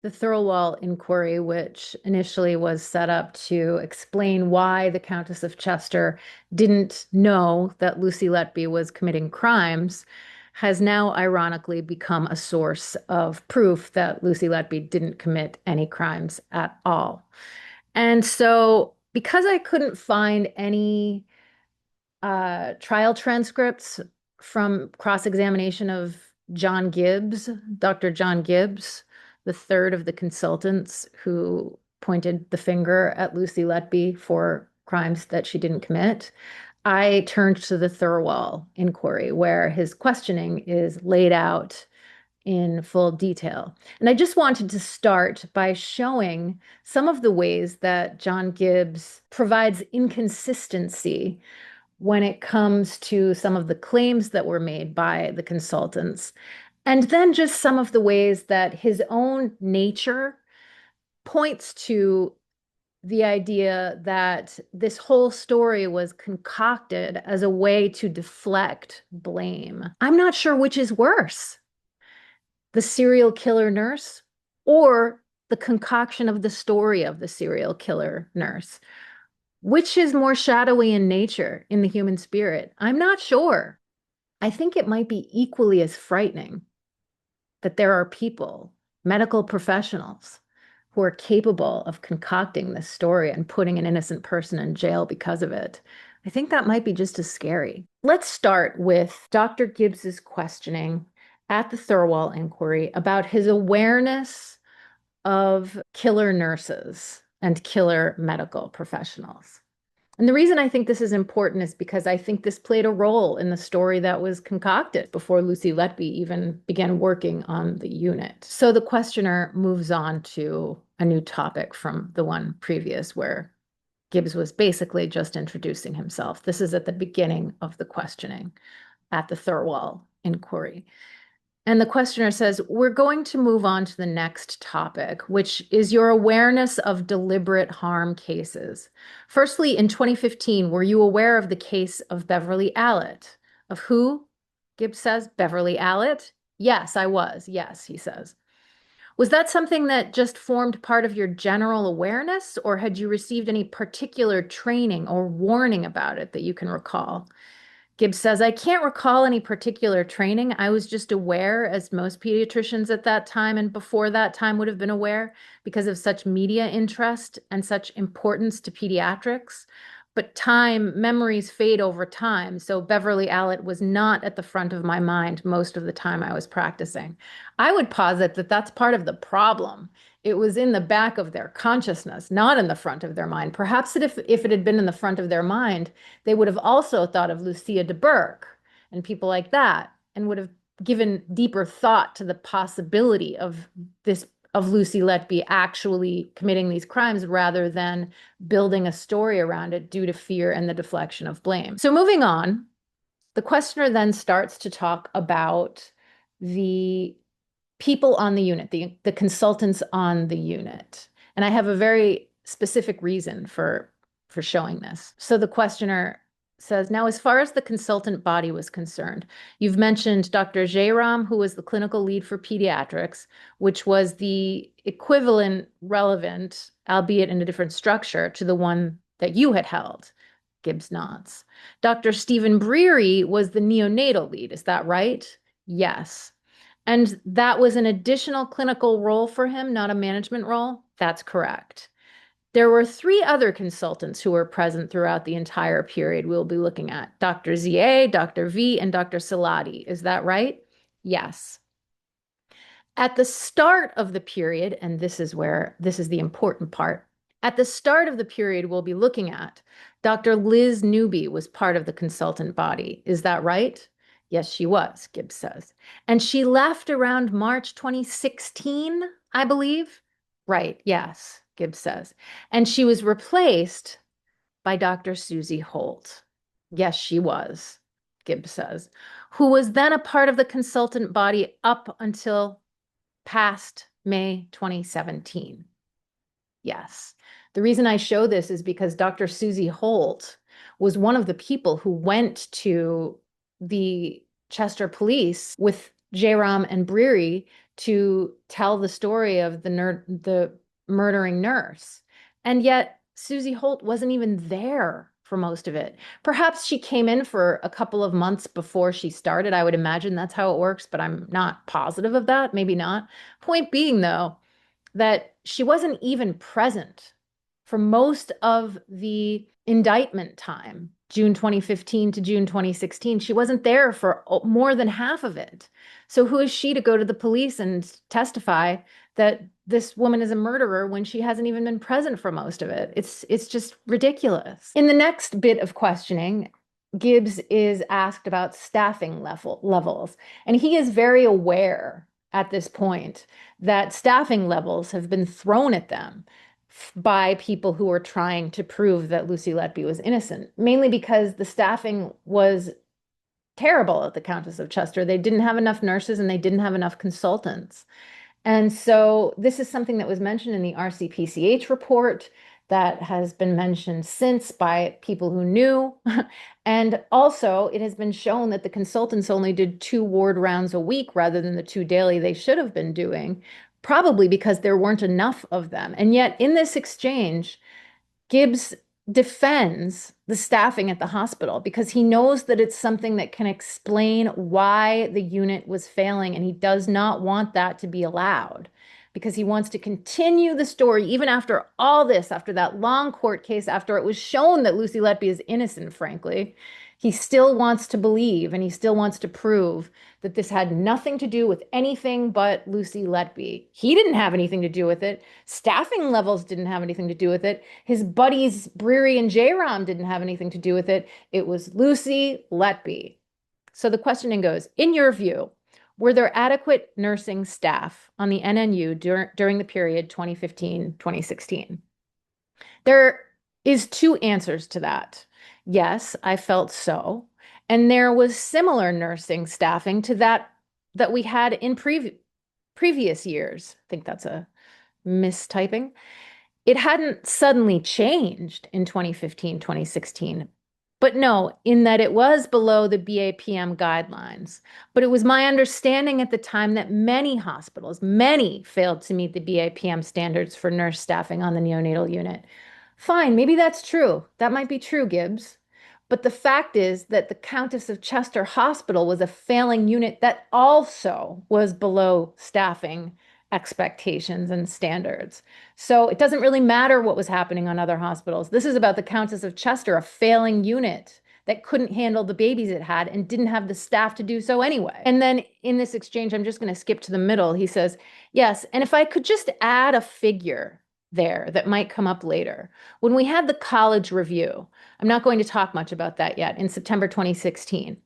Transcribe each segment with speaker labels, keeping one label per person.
Speaker 1: The Thirlwall inquiry, which initially was set up to explain why the Countess of Chester didn't know that Lucy Letby was committing crimes, has now ironically become a source of proof that Lucy Letby didn't commit any crimes at all. And so, because I couldn't find any trial transcripts from cross-examination of John Gibbs, Dr. John Gibbs, the third of the consultants who pointed the finger at Lucy Letby for crimes that she didn't commit, I turned to the Thirlwall inquiry, where his questioning is laid out in full detail. And I just wanted to start by showing some of the ways that John Gibbs provides inconsistency when it comes to some of the claims that were made by the consultants, and then just some of the ways that his own nature points to the idea that this whole story was concocted as a way to deflect blame. I'm not sure which is worse, the serial killer nurse or the concoction of the story of the serial killer nurse. Which is more shadowy in nature in the human spirit? I'm not sure. I think it might be equally as frightening that there are people, medical professionals, who are capable of concocting this story and putting an innocent person in jail because of it. I think that might be just as scary. Let's start with Dr. Gibbs's questioning at the Thirlwall inquiry about his awareness of killer nurses and killer medical professionals. And the reason I think this is important is because I think this played a role in the story that was concocted before Lucy Letby even began working on the unit. So the questioner moves on to a new topic from the one previous, where Gibbs was basically just introducing himself. This is at the beginning of the questioning at the Thirlwall inquiry. And the questioner says, we're going to move on to the next topic, which is your awareness of deliberate harm cases. Firstly, in 2015, were you aware of the case of Beverly Allett? Of who? Gibbs says, Beverly Allett? Yes, I was. Yes, he says. Was that something that just formed part of your general awareness, or had you received any particular training or warning about it that you can recall? Gibbs says, I can't recall any particular training. I was just aware, as most pediatricians at that time and before that time would have been aware, because of such media interest and such importance to pediatrics. But memories fade over time. So Beverly Allett was not at the front of my mind most of the time I was practicing. I would posit that that's part of the problem. It was in the back of their consciousness, not in the front of their mind. Perhaps if it had been in the front of their mind, they would have also thought of Lucia de Burke and people like that, and would have given deeper thought to the possibility of Lucy Letby actually committing these crimes rather than building a story around it due to fear and the deflection of blame. So moving on, the questioner then starts to talk about the people on the unit, the consultants on the unit. And I have a very specific reason for showing this. So the questioner says, now, as far as the consultant body was concerned, you've mentioned Dr. Jairam, who was the clinical lead for pediatrics, which was the equivalent relevant, albeit in a different structure, to the one that you had held. Gibbs nods. Dr. Stephen Breary was the neonatal lead. Is that right? Yes. And that was an additional clinical role for him, not a management role? That's correct. There were 3 other consultants who were present throughout the entire period we'll be looking at: Dr. ZA, Dr. V, and Dr. Salati. Is that right? Yes. At the start of the period, and this is the important part, at the start of the period we'll be looking at, Dr. Liz Newby was part of the consultant body. Is that right? Yes, she was, Gibbs says. And she left around March 2016, I believe? Right, yes, Gibbs says. And she was replaced by Dr. Susie Holt. Yes, she was, Gibbs says, who was then a part of the consultant body up until past May 2017. Yes. The reason I show this is because Dr. Susie Holt was one of the people who went to the Chester police with Jairam and Breary to tell the story of the murdering nurse. And yet Susie Holt wasn't even there for most of it. Perhaps she came in for a couple of months before she started. I would imagine that's how it works, but I'm not positive of that. Maybe not. Point being, though, that she wasn't even present for most of the indictment time, June 2015 to June 2016. She wasn't there for more than half of it. So who is she to go to the police and testify that this woman is a murderer when she hasn't even been present for most of it? It's just ridiculous. In the next bit of questioning, Gibbs is asked about staffing levels, and he is very aware at this point that staffing levels have been thrown at them by people who are trying to prove that Lucy Letby was innocent, mainly because the staffing was terrible at the Countess of Chester. They didn't have enough nurses and they didn't have enough consultants. And so this is something that was mentioned in the RCPCH report that has been mentioned since by people who knew. And also, it has been shown that the consultants only did 2 ward rounds a week rather than the 2 daily they should have been doing, probably because there weren't enough of them. And yet, in this exchange, Gibbs defends the staffing at the hospital because he knows that it's something that can explain why the unit was failing, and he does not want that to be allowed because he wants to continue the story even after all this, after that long court case, after it was shown that Lucy Letby is innocent, frankly. He still wants to believe and he still wants to prove that this had nothing to do with anything but Lucy Letby. He didn't have anything to do with it. Staffing levels didn't have anything to do with it. His buddies Breary and J-Rom didn't have anything to do with it. It was Lucy Letby. So the questioning goes, in your view, were there adequate nursing staff on the NNU during the period 2015-2016? There is 2 answers to that. Yes, I felt so. And there was similar nursing staffing to that we had in previous years. I think that's a mistyping. It hadn't suddenly changed in 2015, 2016. But no, in that it was below the BAPM guidelines. But it was my understanding at the time that many hospitals, many failed to meet the BAPM standards for nurse staffing on the neonatal unit. Fine, maybe that's true. That might be true, Gibbs. But the fact is that the Countess of Chester Hospital was a failing unit that also was below staffing expectations and standards. So it doesn't really matter what was happening on other hospitals. This is about the Countess of Chester, a failing unit that couldn't handle the babies it had and didn't have the staff to do so anyway. And then in this exchange, I'm just going to skip to the middle. He says, yes, and if I could just add a figure there that might come up later. When we had the college review, I'm not going to talk much about that yet, in September 2016.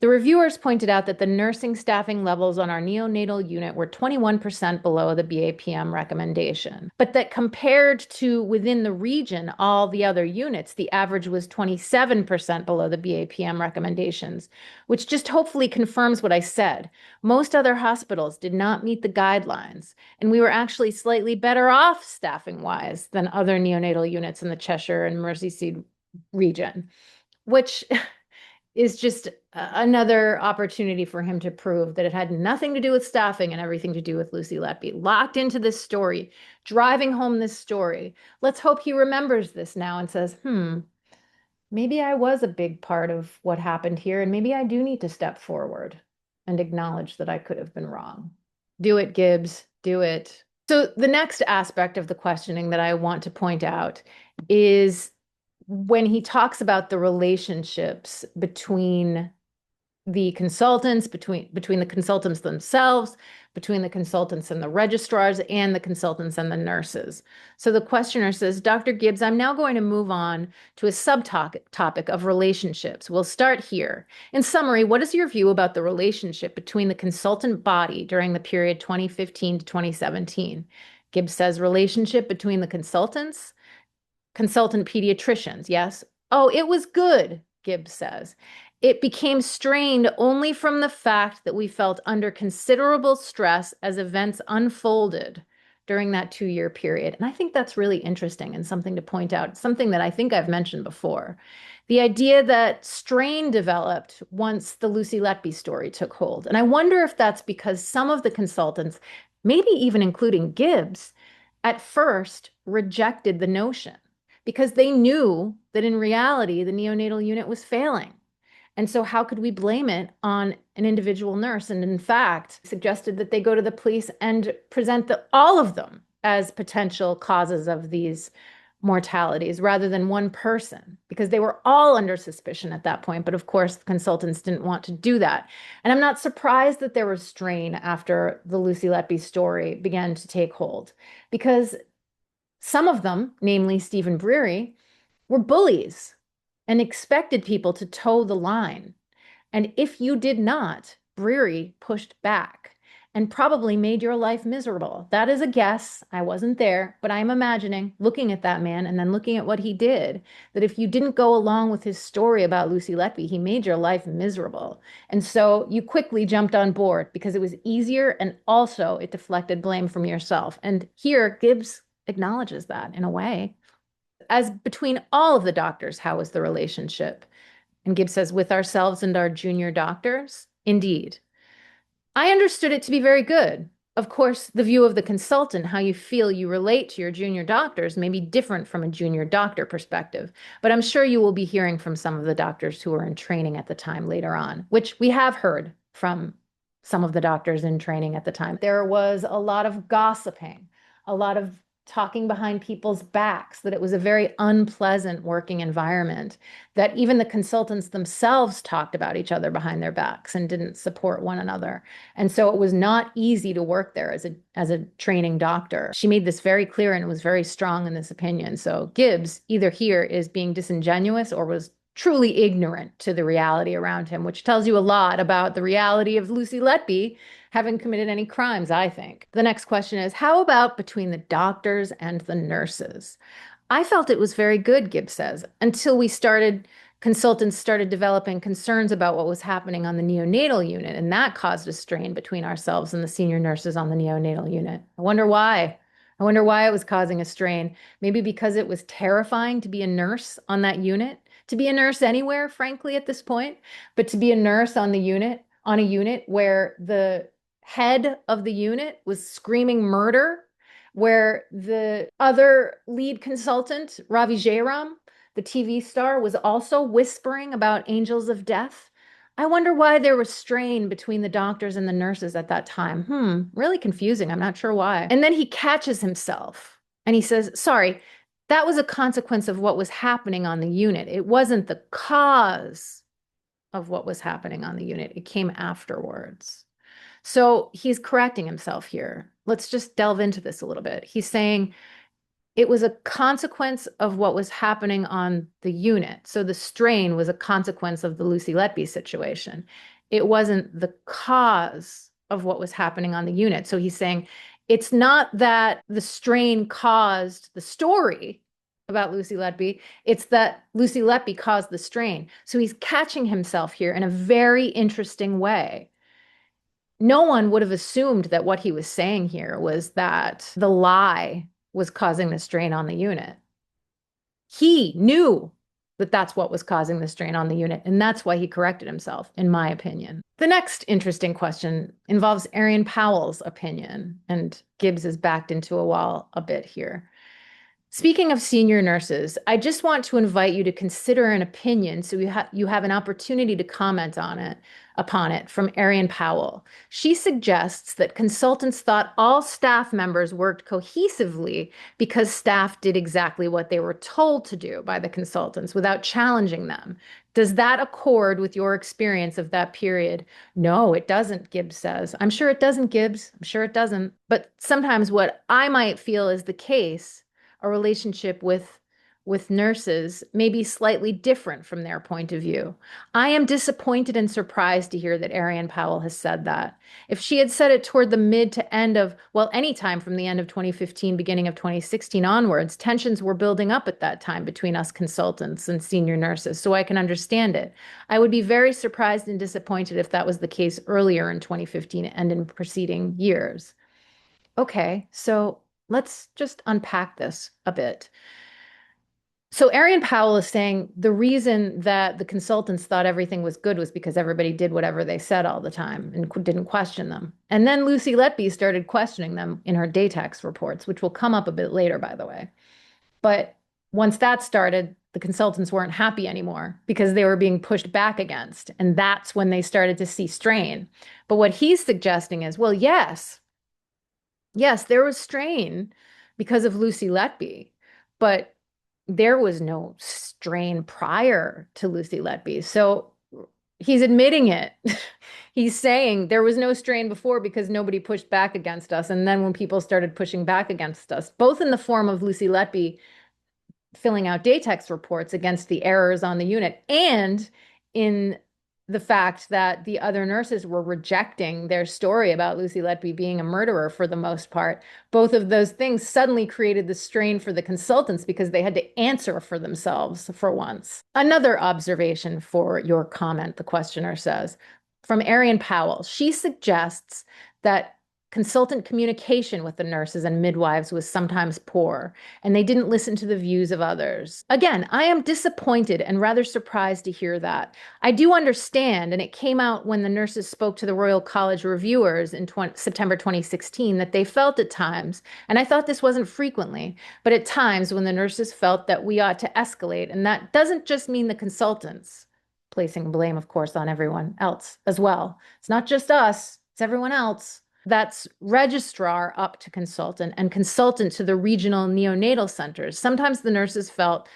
Speaker 1: The reviewers pointed out that the nursing staffing levels on our neonatal unit were 21% below the BAPM recommendation, but that compared to within the region, all the other units, the average was 27% below the BAPM recommendations, which just hopefully confirms what I said. Most other hospitals did not meet the guidelines, and we were actually slightly better off staffing-wise than other neonatal units in the Cheshire and Merseyside region, which is just another opportunity for him to prove that it had nothing to do with staffing and everything to do with Lucy Letby. Locked into this story, driving home this story. Let's hope he remembers this now and says, maybe I was a big part of what happened here, and maybe I do need to step forward and acknowledge that I could have been wrong. Do it, Gibbs. Do it. So the next aspect of the questioning that I want to point out is when he talks about the relationships between the consultants, between the consultants themselves, between the consultants and the registrars, and the consultants and the nurses. So the questioner says, Dr. Gibbs, I'm now going to move on to a subtopic of relationships. We'll start here. In summary, what is your view about the relationship between the consultant body during the period 2015 to 2017? Gibbs says relationship between the consultant pediatricians, yes? Oh, it was good, Gibbs says. It became strained only from the fact that we felt under considerable stress as events unfolded during that 2-year period. And I think that's really interesting and something to point out, something that I think I've mentioned before. The idea that strain developed once the Lucy Letby story took hold. And I wonder if that's because some of the consultants, maybe even including Gibbs, at first rejected the notion because they knew that in reality, the neonatal unit was failing. And so, how could we blame it on an individual nurse? And in fact, suggested that they go to the police and present all of them as potential causes of these mortalities rather than one person, because they were all under suspicion at that point. But of course, the consultants didn't want to do that. And I'm not surprised that there was strain after the Lucy Letby story began to take hold, because some of them, namely Stephen Breary, were bullies and expected people to toe the line. And if you did not, Breary pushed back and probably made your life miserable. That is a guess. I wasn't there, but I'm imagining, looking at that man and then looking at what he did, that if you didn't go along with his story about Lucy Letby, he made your life miserable. And so you quickly jumped on board because it was easier, and also it deflected blame from yourself. And here, Gibbs acknowledges that in a way. As between all of the doctors, how was the relationship? And Gibbs says, with ourselves and our junior doctors? Indeed. I understood it to be very good. Of course, the view of the consultant, how you feel you relate to your junior doctors, may be different from a junior doctor perspective. But I'm sure you will be hearing from some of the doctors who were in training at the time later on, which we have heard from some of the doctors in training at the time. There was a lot of gossiping, a lot of talking behind people's backs, that it was a very unpleasant working environment, that even the consultants themselves talked about each other behind their backs and didn't support one another. And so it was not easy to work there as a training doctor. She made this very clear and was very strong in this opinion. So Gibbs either here is being disingenuous or was truly ignorant to the reality around him, which tells you a lot about the reality of Lucy Letby having committed any crimes, I think. The next question is, how about between the doctors and the nurses? I felt it was very good, Gibbs says, until consultants started developing concerns about what was happening on the neonatal unit, and that caused a strain between ourselves and the senior nurses on the neonatal unit. I wonder why. I wonder why it was causing a strain. Maybe because it was terrifying to be a nurse on that unit, to be a nurse anywhere, frankly, at this point, but to be a nurse on a unit where the head of the unit was screaming murder, where the other lead consultant, Ravi Jairam, the TV star, was also whispering about angels of death. I wonder why there was strain between the doctors and the nurses at that time. Really confusing. I'm not sure why. And then he catches himself and he says, sorry, that was a consequence of what was happening on the unit. It wasn't the cause of what was happening on the unit. It came afterwards. So he's correcting himself here. Let's just delve into this a little bit. He's saying it was a consequence of what was happening on the unit. So the strain was a consequence of the Lucy Letby situation. It wasn't the cause of what was happening on the unit. So he's saying it's not that the strain caused the story about Lucy Letby, it's that Lucy Letby caused the strain. So he's catching himself here in a very interesting way. No one would have assumed that what he was saying here was that the lie was causing the strain on the unit. He knew that that's what was causing the strain on the unit, and that's why he corrected himself, in my opinion. The next interesting question involves Arian Powell's opinion, and Gibbs is backed into a wall a bit here. Speaking of senior nurses, I just want to invite you to consider an opinion so you have an opportunity to comment upon it from Arian Powell. She suggests that consultants thought all staff members worked cohesively because staff did exactly what they were told to do by the consultants without challenging them. Does that accord with your experience of that period? No, it doesn't, Gibbs says. I'm sure it doesn't, Gibbs. I'm sure it doesn't. But sometimes what I might feel is the case, a relationship with nurses may be slightly different from their point of view. I am disappointed and surprised to hear that Arian Powell has said that. If she had said it toward the mid to end of, well, any time from the end of 2015, beginning of 2016 onwards, tensions were building up at that time between us consultants and senior nurses, so I can understand it. I would be very surprised and disappointed if that was the case earlier in 2015 and in preceding years. Okay, so let's just unpack this a bit. So Arian Powell is saying the reason that the consultants thought everything was good was because everybody did whatever they said all the time and didn't question them. And then Lucy Letby started questioning them in her Datix reports, which will come up a bit later, by the way. But once that started, the consultants weren't happy anymore because they were being pushed back against. And that's when they started to see strain. But what he's suggesting is, well, yes, there was strain because of Lucy Letby, but there was no strain prior to Lucy Letby. So he's admitting it. He's saying there was no strain before because nobody pushed back against us. And then when people started pushing back against us, both in the form of Lucy Letby filling out Datix reports against the errors on the unit and in the fact that the other nurses were rejecting their story about Lucy Letby being a murderer for the most part. Both of those things suddenly created the strain for the consultants because they had to answer for themselves for once. Another observation for your comment, the questioner says, from Arian Powell, she suggests that consultant communication with the nurses and midwives was sometimes poor, and they didn't listen to the views of others. Again, I am disappointed and rather surprised to hear that. I do understand, and it came out when the nurses spoke to the Royal College reviewers in September 2016, that they felt at times, and I thought this wasn't frequently, but at times when the nurses felt that we ought to escalate, and that doesn't just mean the consultants, placing blame, of course, on everyone else as well. It's not just us, it's everyone else. That's registrar up to consultant and consultant to the regional neonatal centers. Sometimes the nurses felt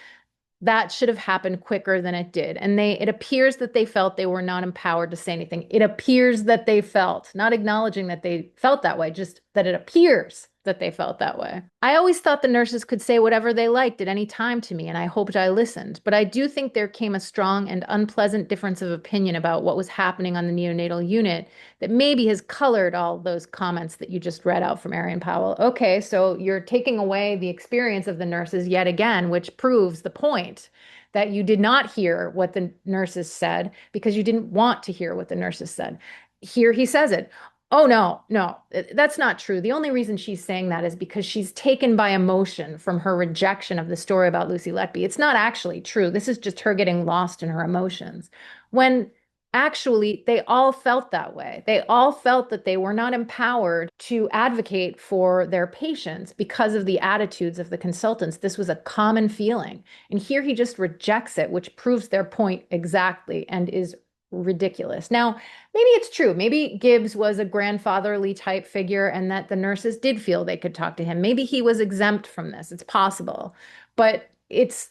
Speaker 1: that should have happened quicker than it did. And it appears that they felt they were not empowered to say anything. It appears that they felt, not acknowledging that they felt that way, just that it appears that they felt that way. I always thought the nurses could say whatever they liked at any time to me, and I hoped I listened. But I do think there came a strong and unpleasant difference of opinion about what was happening on the neonatal unit that maybe has colored all those comments that you just read out from Arian Powell. Okay, so you're taking away the experience of the nurses yet again, which proves the point that you did not hear what the nurses said because you didn't want to hear what the nurses said. Here he says it. Oh, no, that's not true. The only reason she's saying that is because she's taken by emotion from her rejection of the story about Lucy Letby. It's not actually true. This is just her getting lost in her emotions. When actually, they all felt that way. They all felt that they were not empowered to advocate for their patients because of the attitudes of the consultants. This was a common feeling. And here he just rejects it, which proves their point exactly and is ridiculous. Now, maybe it's true. Maybe Gibbs was a grandfatherly type figure and that the nurses did feel they could talk to him. Maybe he was exempt from this. It's possible. But it's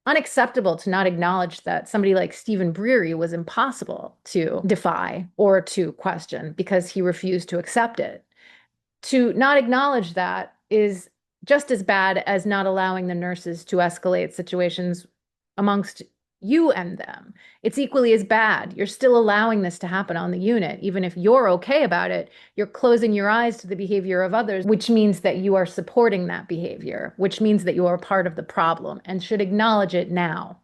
Speaker 1: unacceptable to not acknowledge that somebody like Stephen Breary was impossible to defy or to question because he refused to accept it. To not acknowledge that is just as bad as not allowing the nurses to escalate situations amongst you and them. It's equally as bad. You're still allowing this to happen on the unit. Even if you're okay about it, you're closing your eyes to the behavior of others, which means that you are supporting that behavior, which means that you are part of the problem and should acknowledge it now.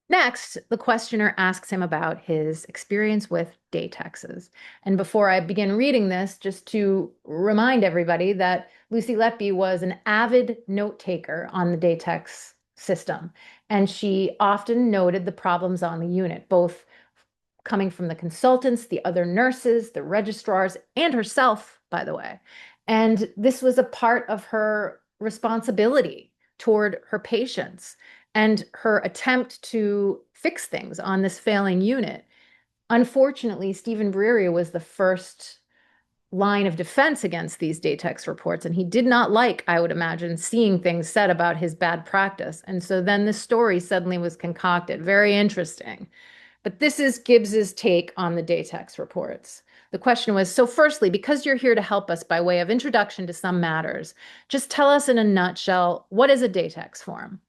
Speaker 1: Next, the questioner asks him about his experience with Datexes. And before I begin reading this, just to remind everybody that Lucy Letby was an avid note taker on the Datix system. And she often noted the problems on the unit, both coming from the consultants, the other nurses, the registrars, and herself, by the way. And this was a part of her responsibility toward her patients and her attempt to fix things on this failing unit. Unfortunately, Stephen Breary was the first line of defense against these Datix reports, and he did not like, I would imagine, seeing things said about his bad practice. And so then this story suddenly was concocted. Very interesting. But this is Gibbs's take on the Datix reports. The question was, so firstly, because you're here to help us by way of introduction to some matters, just tell us in a nutshell, what is a Datix form?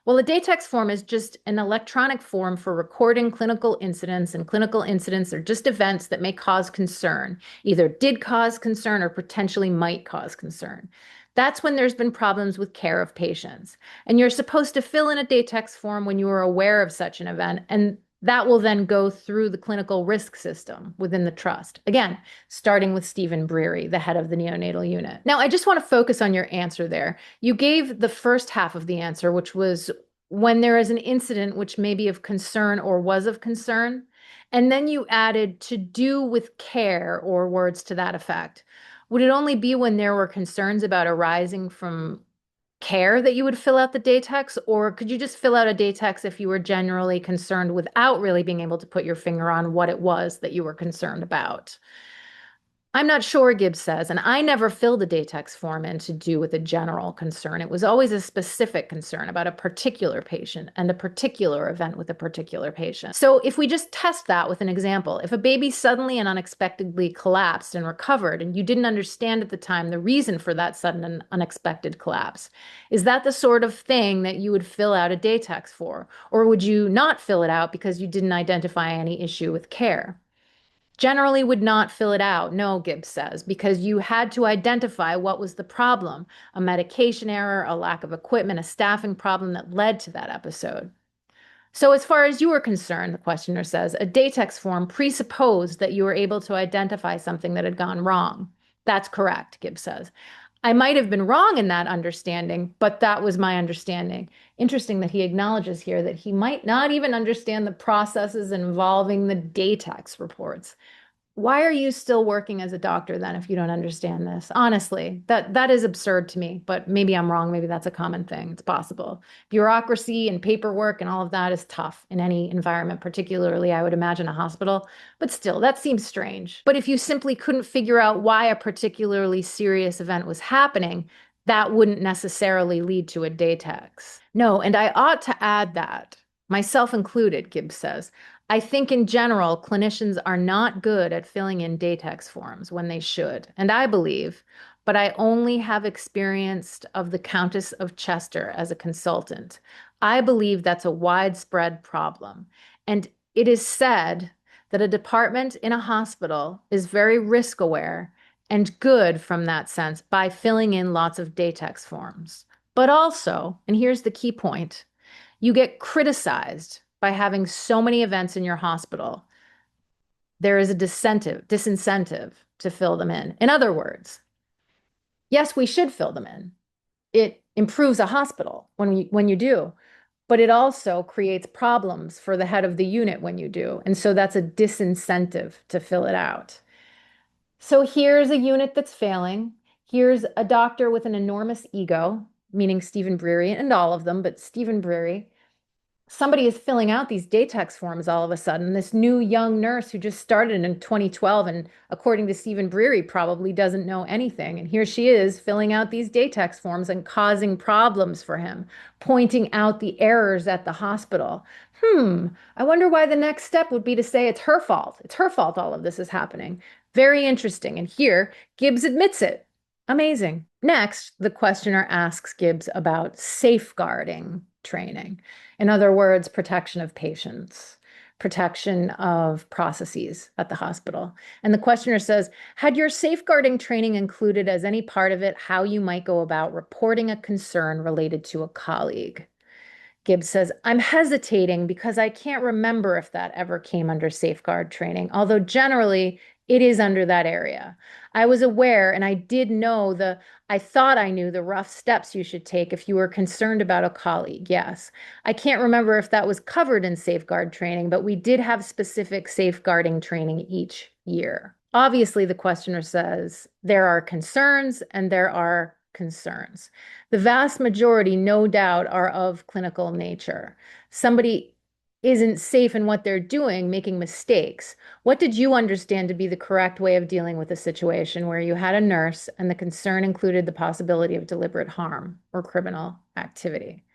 Speaker 1: Well, a Datix form is just an electronic form for recording clinical incidents, and clinical incidents are just events that may cause concern, either did cause concern or potentially might cause concern. That's when there's been problems with care of patients. And you're supposed to fill in a Datix form when you are aware of such an event, and That will then go through the clinical risk system within the trust. Again, starting with Stephen Breary, the head of the neonatal unit. Now, I just want to focus on your answer there. You gave the first half of the answer, which was when there is an incident which may be of concern or was of concern, and then you added to do with care or words to that effect. Would it only be when there were concerns about arising from care that you would fill out the Datix, or could you just fill out a Datix if you were generally concerned without really being able to put your finger on what it was that you were concerned about? I'm not sure, Gibbs says, and I never filled a Datix form in to do with a general concern. It was always a specific concern about a particular patient and a particular event with a particular patient. So if we just test that with an example, if a baby suddenly and unexpectedly collapsed and recovered, and you didn't understand at the time the reason for that sudden and unexpected collapse, is that the sort of thing that you would fill out a Datix for? Or would you not fill it out because you didn't identify any issue with care? Generally would not fill it out, no, Gibbs says, because you had to identify what was the problem, a medication error, a lack of equipment, a staffing problem that led to that episode. So as far as you were concerned, the questioner says, a Datix form presupposed that you were able to identify something that had gone wrong. That's correct, Gibbs says. I might have been wrong in that understanding, but that was my understanding. Interesting that he acknowledges here that he might not even understand the processes involving the Datix reports. Why are you still working as a doctor then if you don't understand this? Honestly, that is absurd to me, but maybe I'm wrong. Maybe that's a common thing. It's possible. Bureaucracy and paperwork and all of that is tough in any environment, particularly I would imagine a hospital, but still, that seems strange. But if you simply couldn't figure out why a particularly serious event was happening, that wouldn't necessarily lead to a Datix. No, and I ought to add that, myself included, Gibbs says, I think in general, clinicians are not good at filling in Datix forms when they should. And I believe, but I only have experienced of the Countess of Chester as a consultant. I believe that's a widespread problem. And it is said that a department in a hospital is very risk aware and good from that sense by filling in lots of Datix forms. But also, and here's the key point, you get criticized by having so many events in your hospital. There is a disincentive to fill them in. In other words, yes, we should fill them in. It improves a hospital when you do, but it also creates problems for the head of the unit when you do. And so that's a disincentive to fill it out. So here's a unit that's failing. Here's a doctor with an enormous ego, meaning Stephen Breary, and all of them, but Stephen Breary. Somebody is filling out these Datix forms all of a sudden. This new young nurse who just started in 2012 and according to Stephen Breary probably doesn't know anything. And here she is filling out these Datix forms and causing problems for him, pointing out the errors at the hospital. I wonder why the next step would be to say it's her fault. It's her fault all of this is happening. Very interesting. And here, Gibbs admits it. Amazing. Next, the questioner asks Gibbs about safeguarding training. In other words, protection of patients, protection of processes at the hospital. And the questioner says, had your safeguarding training included as any part of it how you might go about reporting a concern related to a colleague? Gibbs says, I'm hesitating because I can't remember if that ever came under safeguard training, although generally it is under that area. I was aware and I did know I thought I knew the rough steps you should take if you were concerned about a colleague. Yes. I can't remember if that was covered in safeguard training, but we did have specific safeguarding training each year. Obviously, the questioner says there are concerns and there are concerns. The vast majority, no doubt, are of clinical nature. Somebody isn't safe in what they're doing, making mistakes. What did you understand to be the correct way of dealing with a situation where you had a nurse and the concern included the possibility of deliberate harm or criminal activity?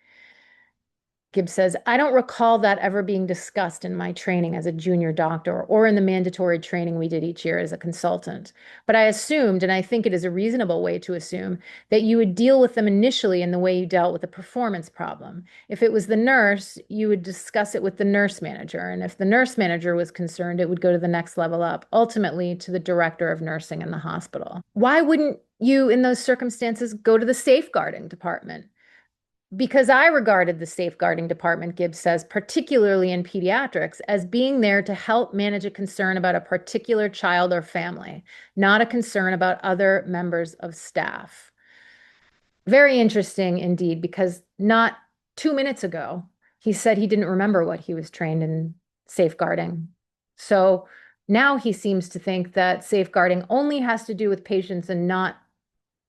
Speaker 1: Gibbs says, I don't recall that ever being discussed in my training as a junior doctor or in the mandatory training we did each year as a consultant. But I assumed, and I think it is a reasonable way to assume, that you would deal with them initially in the way you dealt with a performance problem. If it was the nurse, you would discuss it with the nurse manager. And if the nurse manager was concerned, it would go to the next level up, ultimately to the director of nursing in the hospital. Why wouldn't you, in those circumstances, go to the safeguarding department? Because I regarded the safeguarding department, Gibbs says, particularly in pediatrics, as being there to help manage a concern about a particular child or family, not a concern about other members of staff. Very interesting indeed, because not 2 minutes ago, he said he didn't remember what he was trained in safeguarding. So now he seems to think that safeguarding only has to do with patients and not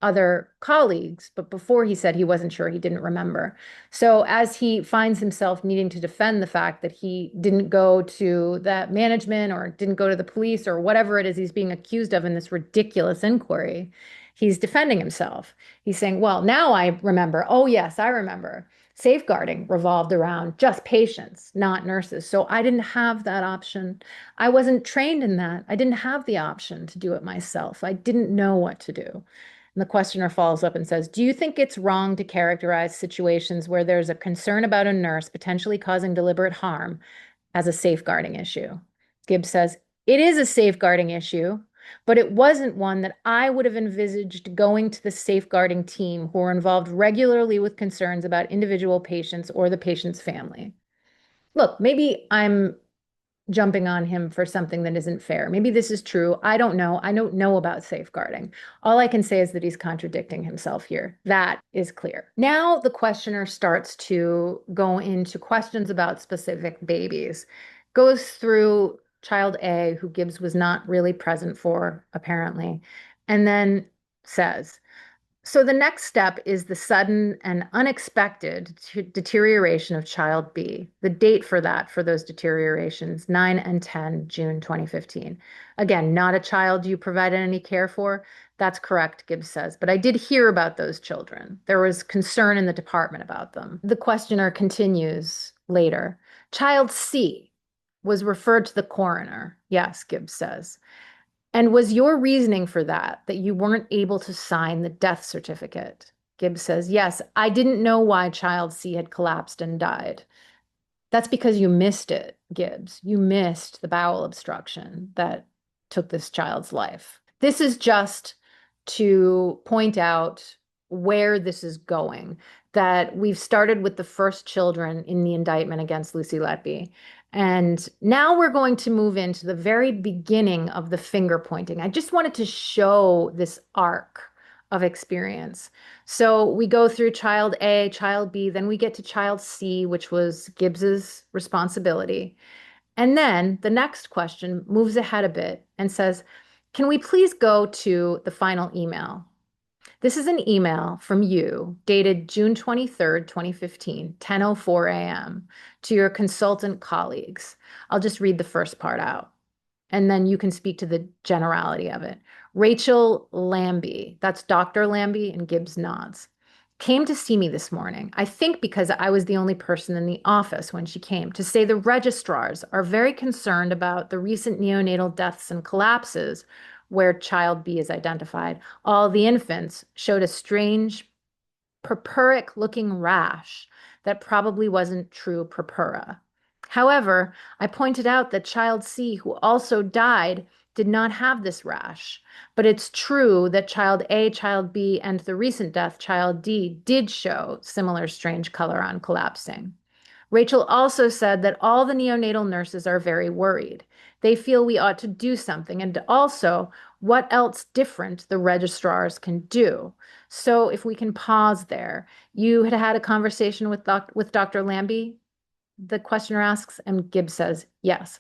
Speaker 1: other colleagues, but before he said he wasn't sure, he didn't remember. So as he finds himself needing to defend the fact that he didn't go to that management or didn't go to the police or whatever it is he's being accused of in this ridiculous inquiry, he's defending himself. He's saying, well, now I remember. Oh, yes, I remember. Safeguarding revolved around just patients, not nurses. So I didn't have that option. I wasn't trained in that. I didn't have the option to do it myself. I didn't know what to do. And the questioner follows up and says, do you think it's wrong to characterize situations where there's a concern about a nurse potentially causing deliberate harm as a safeguarding issue? Gibbs says, it is a safeguarding issue, but it wasn't one that I would have envisaged going to the safeguarding team who are involved regularly with concerns about individual patients or the patient's family. Look, maybe I'm jumping on him for something that isn't fair. Maybe this is true. I don't know. I don't know about safeguarding. All I can say is that he's contradicting himself here. That is clear. Now the questioner starts to go into questions about specific babies, goes through child A, who Gibbs was not really present for, apparently, and then says, so the next step is the sudden and unexpected deterioration of child B. The date for that, for those deteriorations, 9 and 10 June 2015. Again, not a child you provided any care for. That's correct, Gibbs says. But I did hear about those children. There was concern in the department about them. The questioner continues later. Child C was referred to the coroner. Yes, Gibbs says. And was your reasoning for that you weren't able to sign the death certificate? Gibbs says, yes, I didn't know why child C had collapsed and died. That's because you missed it, Gibbs. You missed the bowel obstruction that took this child's life. This is just to point out where this is going, that we've started with the first children in the indictment against Lucy Letby. And now we're going to move into the very beginning of the finger pointing. I just wanted to show this arc of experience. So we go through child A, child B, then we get to child C, which was Gibbs's responsibility. And then the next question moves ahead a bit and says, can we please go to the final email? This is an email from you dated June 23rd, 2015, 10:04 a.m. to your consultant colleagues. I'll just read the first part out, and then you can speak to the generality of it. Rachel Lambie, that's Dr. Lambie, and Gibbs nods, came to see me this morning. I think because I was the only person in the office when she came, to say the registrars are very concerned about the recent neonatal deaths and collapses where child B is identified. All the infants showed a strange purpuric looking rash that probably wasn't true purpura. However, I pointed out that child C, who also died, did not have this rash, but it's true that child A, child B, and the recent death, child D, did show similar strange color on collapsing. Rachel also said that all the neonatal nurses are very worried. They feel we ought to do something, and also what else different the registrars can do. So if we can pause there. You had had a conversation with Dr. Lambie, the questioner asks, and Gibbs says, yes.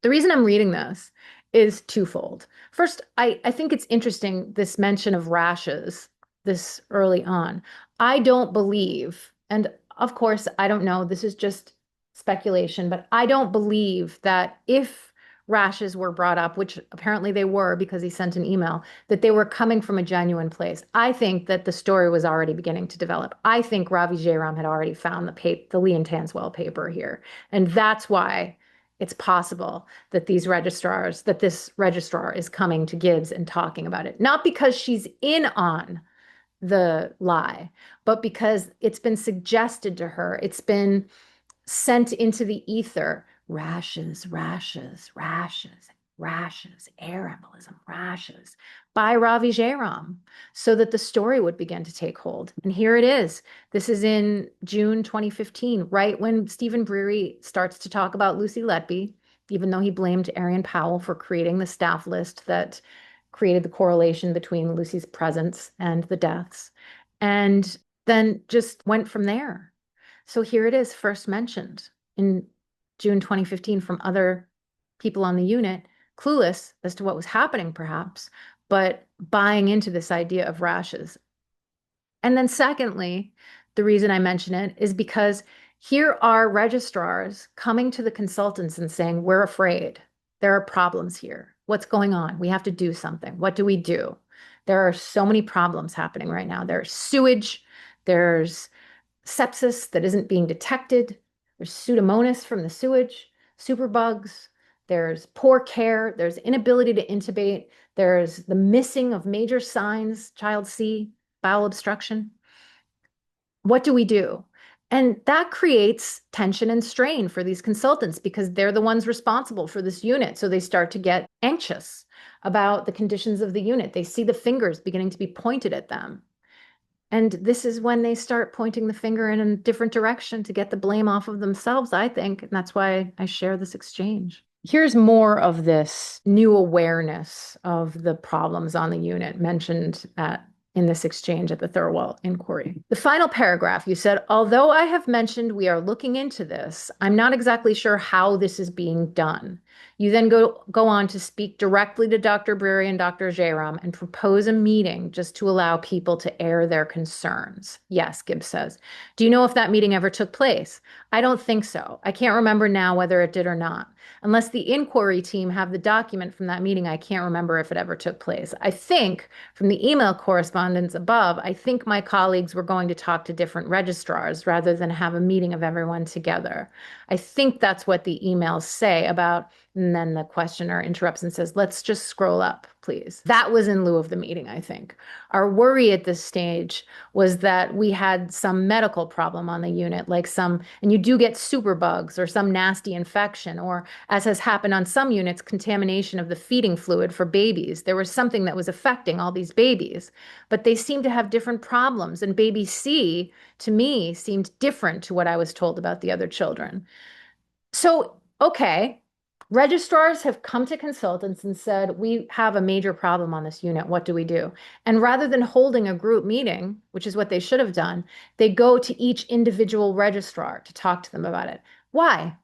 Speaker 1: The reason I'm reading this is twofold. First, I think it's interesting, this mention of rashes this early on. I don't believe, and of course, I don't know, this is just speculation, but I don't believe that if rashes were brought up, which apparently they were because he sent an email, that they were coming from a genuine place. I think that the story was already beginning to develop. I think Ravi Jairam had already found the Lee and Tanswell paper here. And that's why it's possible that this registrar is coming to Gibbs and talking about it. Not because she's in on the lie, but because it's been suggested to her. It's been sent into the ether. Rashes, rashes, rashes. rashes, air embolism, rashes, by Ravi Jairam, so that the story would begin to take hold. And here it is. This is in June 2015, right when Stephen Breary starts to talk about Lucy Letby, even though he blamed Arian Powell for creating the staff list that created the correlation between Lucy's presence and the deaths, and then just went from there. So here it is, first mentioned in June 2015 from other people on the unit, clueless as to what was happening, perhaps, but buying into this idea of rashes. And then secondly, the reason I mention it is because here are registrars coming to the consultants and saying, we're afraid. There are problems here. What's going on? We have to do something. What do we do? There are so many problems happening right now. There's sewage. There's sepsis that isn't being detected. There's pseudomonas from the sewage, superbugs. There's poor care. There's inability to intubate. There's the missing of major signs, child C, bowel obstruction. What do we do? And that creates tension and strain for these consultants because they're the ones responsible for this unit. So they start to get anxious about the conditions of the unit. They see the fingers beginning to be pointed at them. And this is when they start pointing the finger in a different direction to get the blame off of themselves, I think. And that's why I share this exchange. Here's more of this new awareness of the problems on the unit mentioned in this exchange at the Thirlwall inquiry. The final paragraph, you said, although I have mentioned we are looking into this, I'm not exactly sure how this is being done. You then go on to speak directly to Dr. Breary and Dr. Jairam and propose a meeting just to allow people to air their concerns. Yes, Gibbs says. Do you know if that meeting ever took place? I don't think so. I can't remember now whether it did or not. Unless the inquiry team have the document from that meeting, I can't remember if it ever took place. I think from the email correspondence above, I think my colleagues were going to talk to different registrars rather than have a meeting of everyone together. I think that's what the emails say about, and then the questioner interrupts and says, let's just scroll up, please. That was in lieu of the meeting, I think. Our worry at this stage was that we had some medical problem on the unit, like and you do get superbugs or some nasty infection, or as has happened on some units, contamination of the feeding fluid for babies. There was something that was affecting all these babies, but they seemed to have different problems. And baby C, to me, seemed different to what I was told about the other children. So, okay, registrars have come to consultants and said, we have a major problem on this unit. What do we do? And rather than holding a group meeting, which is what they should have done, they go to each individual registrar to talk to them about it. Why?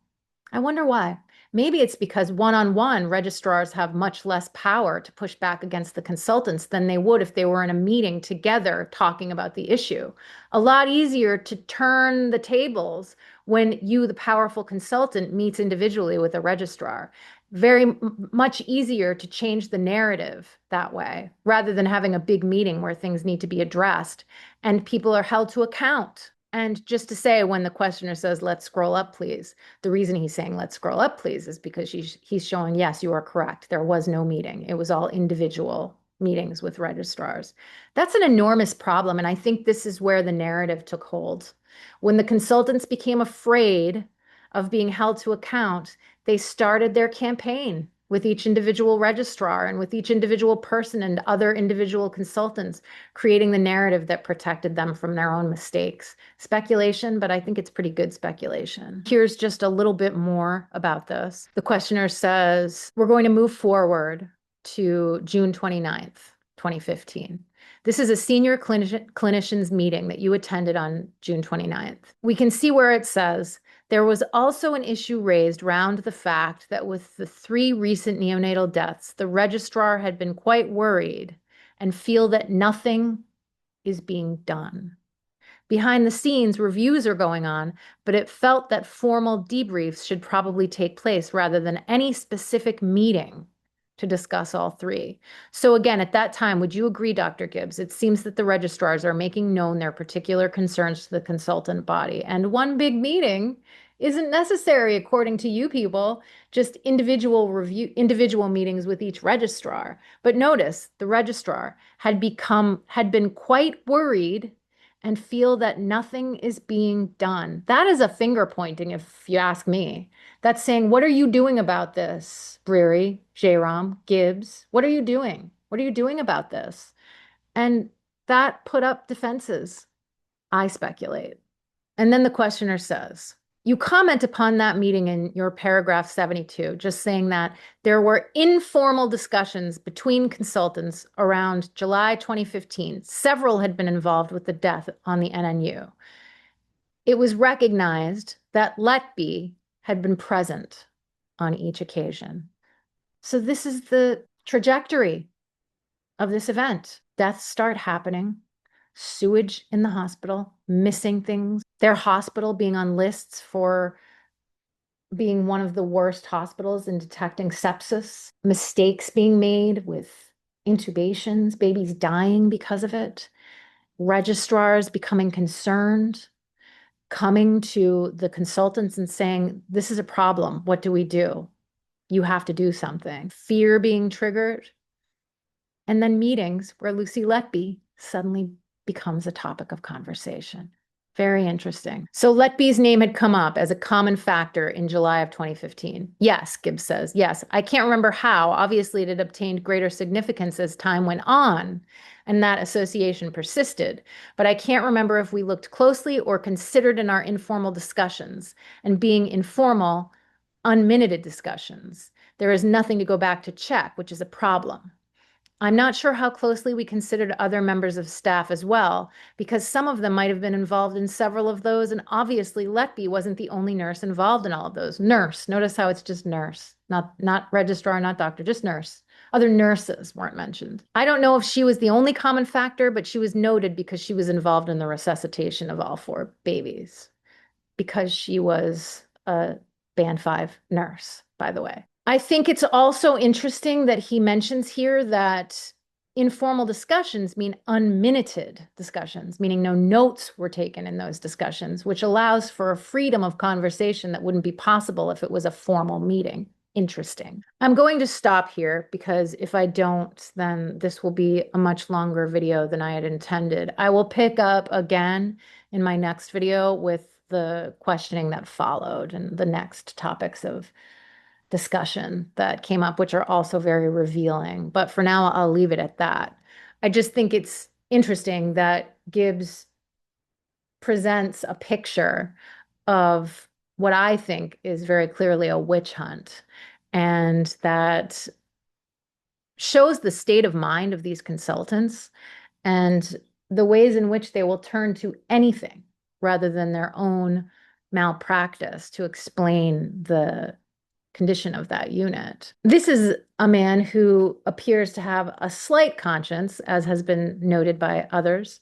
Speaker 1: I wonder why. Maybe it's because one-on-one registrars have much less power to push back against the consultants than they would if they were in a meeting together talking about the issue. A lot easier to turn the tables when you, the powerful consultant, meets individually with a registrar. Very much easier to change the narrative that way, rather than having a big meeting where things need to be addressed and people are held to account. And just to say, when the questioner says, let's scroll up, please, the reason he's saying, let's scroll up, please, is because he's showing, yes, you are correct. There was no meeting. It was all individual meetings with registrars. That's an enormous problem. And I think this is where the narrative took hold. When the consultants became afraid of being held to account, they started their campaign with each individual registrar and with each individual person and other individual consultants, creating the narrative that protected them from their own mistakes. Speculation, but I think it's pretty good speculation. Here's just a little bit more about this. The questioner says, we're going to move forward to June 29th, 2015. This is a senior clinicians meeting that you attended on June 29th. We can see where it says, there was also an issue raised round the fact that with the 3 recent neonatal deaths, the registrar had been quite worried and feel that nothing is being done. Behind the scenes, reviews are going on, but it felt that formal debriefs should probably take place rather than any specific meeting to discuss all 3. So again, at that time, would you agree, Dr. Gibbs? It seems that the registrars are making known their particular concerns to the consultant body, and one big meeting isn't necessary, according to you people, just individual meetings with each registrar. But notice the registrar had been quite worried and feel that nothing is being done. That is a finger pointing, if you ask me. That's saying, what are you doing about this, Breary, Jairam, Gibbs? What are you doing? What are you doing about this? And that put up defenses, I speculate. And then the questioner says, you comment upon that meeting in your paragraph 72, just saying that there were informal discussions between consultants around July 2015. Several had been involved with the death on the NNU. It was recognized that Letby had been present on each occasion. So this is the trajectory of this event. Deaths start happening, sewage in the hospital, missing things, their hospital being on lists for being one of the worst hospitals in detecting sepsis, mistakes being made with intubations, babies dying because of it, registrars becoming concerned, coming to the consultants and saying, this is a problem. What do we do? You have to do something. Fear being triggered. And then meetings where Lucy Letby suddenly becomes a topic of conversation. Very interesting. So Letby's name had come up as a common factor in July of 2015. Yes, Gibbs says. Yes, I can't remember how. Obviously, it had obtained greater significance as time went on, and that association persisted. But I can't remember if we looked closely or considered in our informal discussions. And being informal, unminuted discussions, there is nothing to go back to check, which is a problem. I'm not sure how closely we considered other members of staff as well, because some of them might have been involved in several of those, and obviously Letby wasn't the only nurse involved in all of those. Nurse, notice how it's just nurse, not registrar, not doctor, just nurse. Other nurses weren't mentioned. I don't know if she was the only common factor, but she was noted because she was involved in the resuscitation of all four babies, because she was a Band 5 nurse, by the way. I think it's also interesting that he mentions here that informal discussions mean unminuted discussions, meaning no notes were taken in those discussions, which allows for a freedom of conversation that wouldn't be possible if it was a formal meeting. Interesting. I'm going to stop here because if I don't, then this will be a much longer video than I had intended. I will pick up again in my next video with the questioning that followed and the next topics of discussion that came up, which are also very revealing. But for now, I'll leave it at that. I just think it's interesting that Gibbs presents a picture of what I think is very clearly a witch hunt, and that shows the state of mind of these consultants and the ways in which they will turn to anything rather than their own malpractice to explain the condition of that unit. This is a man who appears to have a slight conscience, as has been noted by others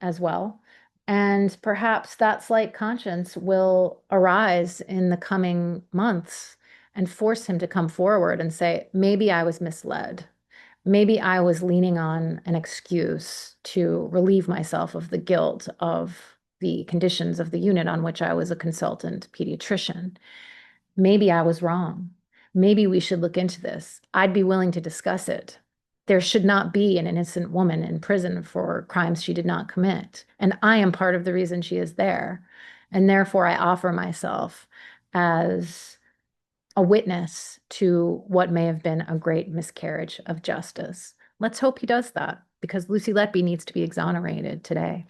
Speaker 1: as well. And perhaps that slight conscience will arise in the coming months and force him to come forward and say, maybe I was misled. Maybe I was leaning on an excuse to relieve myself of the guilt of the conditions of the unit on which I was a consultant pediatrician. Maybe I was wrong. Maybe we should look into this. I'd be willing to discuss it. There should not be an innocent woman in prison for crimes she did not commit. And I am part of the reason she is there. And therefore, I offer myself as a witness to what may have been a great miscarriage of justice. Let's hope he does that, because Lucy Letby needs to be exonerated today.